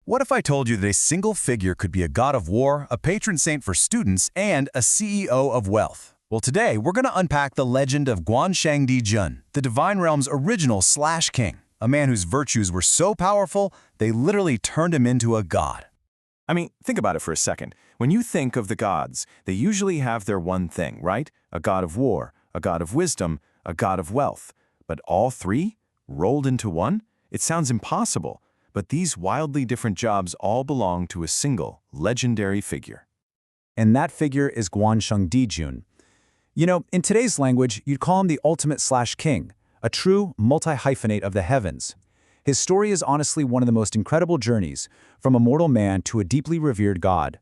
What if I told you that a single figure could be a god of war, a patron saint for students, and a CEO of wealth? Well, today we're going to unpack the legend of Guan Sheng Di Jun, the Divine Realm's original king, a man whose virtues were so powerful they literally turned him into a god. I mean, think about it for a second. When you think of the gods, they usually have their one thing, right? A god of war, a god of wisdom, a god of wealth. But all three? Rolled into one? It sounds impossible. But these wildly different jobs all belong to a single, legendary figure. And that figure is Guan Sheng Di Jun. You know, in today's language, you'd call him the ultimate king, a true multi-hyphenate of the heavens. His story is honestly one of the most incredible journeys, from a mortal man to a deeply revered god.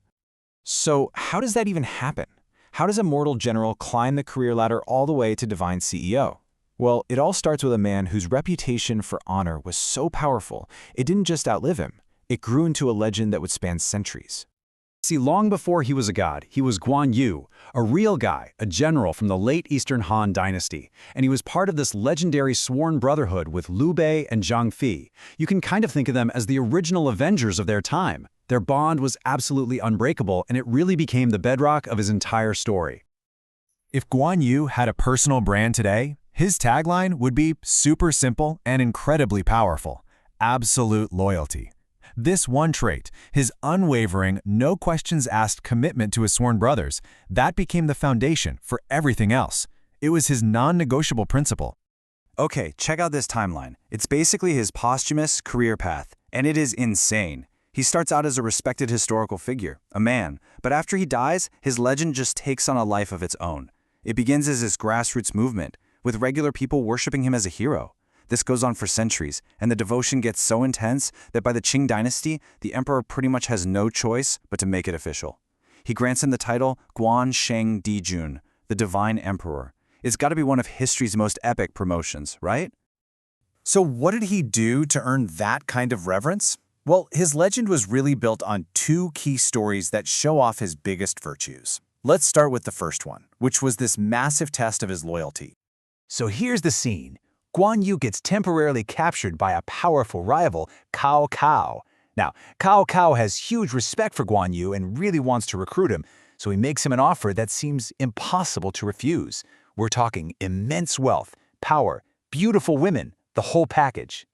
So how does that even happen? How does a mortal general climb the career ladder all the way to divine CEO? Well, it all starts with a man whose reputation for honor was so powerful, it didn't just outlive him, it grew into a legend that would span centuries. See, long before he was a god, he was Guan Yu, a real guy, a general from the late Eastern Han dynasty, and he was part of this legendary sworn brotherhood with Liu Bei and Zhang Fi. You can kind of think of them as the original Avengers of their time. Their bond was absolutely unbreakable, and it really became the bedrock of his entire story. If Guan Yu had a personal brand today, his tagline would be super simple and incredibly powerful: absolute loyalty. This one trait, his unwavering, no-questions-asked commitment to his sworn brothers, that became the foundation for everything else. It was his non-negotiable principle. Okay, check out this timeline. It's basically his posthumous career path, and it is insane. He starts out as a respected historical figure, a man, but after he dies, his legend just takes on a life of its own. It begins as this grassroots movement, with regular people worshiping him as a hero. This goes on for centuries, and the devotion gets so intense that by the Qing dynasty, the emperor pretty much has no choice but to make it official. He grants him the title Guan Sheng Di Jun, the Divine Emperor. It's got to be one of history's most epic promotions, right? So what did he do to earn that kind of reverence? Well, his legend was really built on two key stories that show off his biggest virtues. Let's start with the first one, which was this massive test of his loyalty. So here's the scene. Guan Yu gets temporarily captured by a powerful rival, Cao Cao. Now, Cao Cao has huge respect for Guan Yu and really wants to recruit him, so he makes him an offer that seems impossible to refuse. We're talking immense wealth, power, beautiful women, the whole package.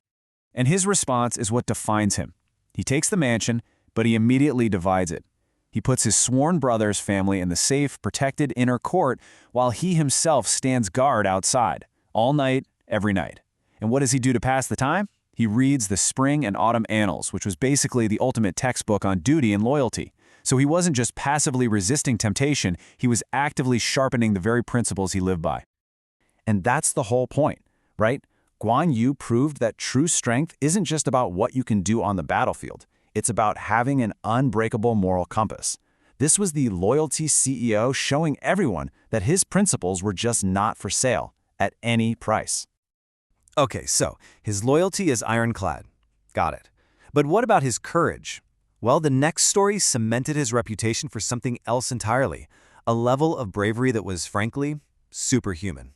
And his response is what defines him. He takes the mansion, but he immediately divides it. He puts his sworn brother's family in the safe, protected inner court while he himself stands guard outside, all night, every night. And what does he do to pass the time? He reads the Spring and Autumn Annals, which was basically the ultimate textbook on duty and loyalty. So he wasn't just passively resisting temptation, he was actively sharpening the very principles he lived by. And that's the whole point, right? Guan Yu proved that true strength isn't just about what you can do on the battlefield. It's about having an unbreakable moral compass. This was the loyalty CEO showing everyone that his principles were just not for sale at any price. Okay, so his loyalty is ironclad. Got it. But what about his courage? Well, the next story cemented his reputation for something else entirely, a level of bravery that was, frankly, superhuman.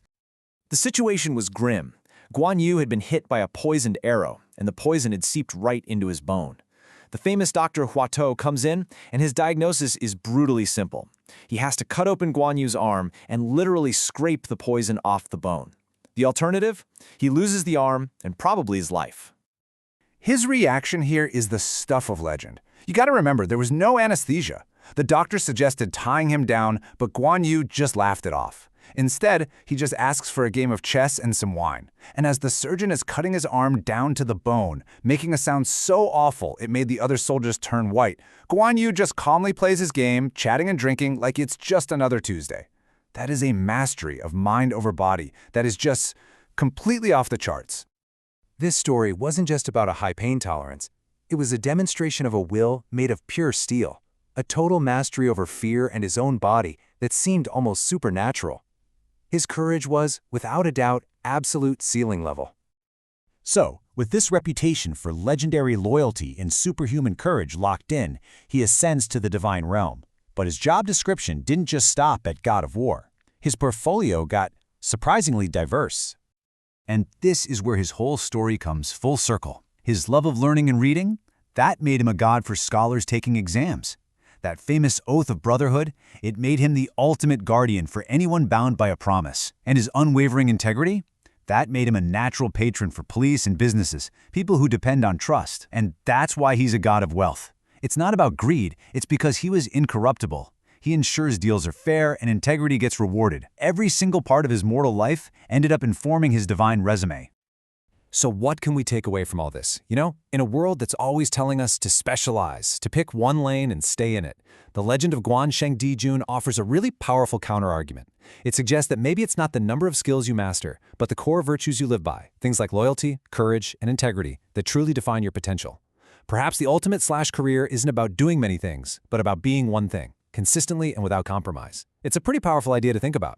The situation was grim. Guan Yu had been hit by a poisoned arrow, and the poison had seeped right into his bone. The famous Dr. Hua Tou comes in, and his diagnosis is brutally simple. He has to cut open Guan Yu's arm and literally scrape the poison off the bone. The alternative? He loses the arm and probably his life. His reaction here is the stuff of legend. You gotta remember, there was no anesthesia. The doctor suggested tying him down, but Guan Yu just laughed it off. Instead, he just asks for a game of chess and some wine. And as the surgeon is cutting his arm down to the bone, making a sound so awful it made the other soldiers turn white, Guan Yu just calmly plays his game, chatting and drinking like it's just another Tuesday. That is a mastery of mind over body that is just completely off the charts. This story wasn't just about a high pain tolerance. It was a demonstration of a will made of pure steel, a total mastery over fear and his own body that seemed almost supernatural. His courage was, without a doubt, absolute ceiling level. So, with this reputation for legendary loyalty and superhuman courage locked in, he ascends to the divine realm. But his job description didn't just stop at God of War. His portfolio got surprisingly diverse. And this is where his whole story comes full circle. His love of learning and reading, That made him a god for scholars taking exams. That famous oath of brotherhood, it made him the ultimate guardian for anyone bound by a promise. And his unwavering integrity? That made him a natural patron for police and businesses, people who depend on trust. And that's why he's a god of wealth. It's not about greed, it's because he was incorruptible. He ensures deals are fair and integrity gets rewarded. Every single part of his mortal life ended up informing his divine resume. So what can we take away from all this? You know, in a world that's always telling us to specialize, to pick one lane and stay in it, the legend of Guan Sheng Di Jun offers a really powerful counterargument. It suggests that maybe it's not the number of skills you master, but the core virtues you live by, things like loyalty, courage, and integrity, that truly define your potential. Perhaps the ultimate career isn't about doing many things, but about being one thing, consistently and without compromise. It's a pretty powerful idea to think about.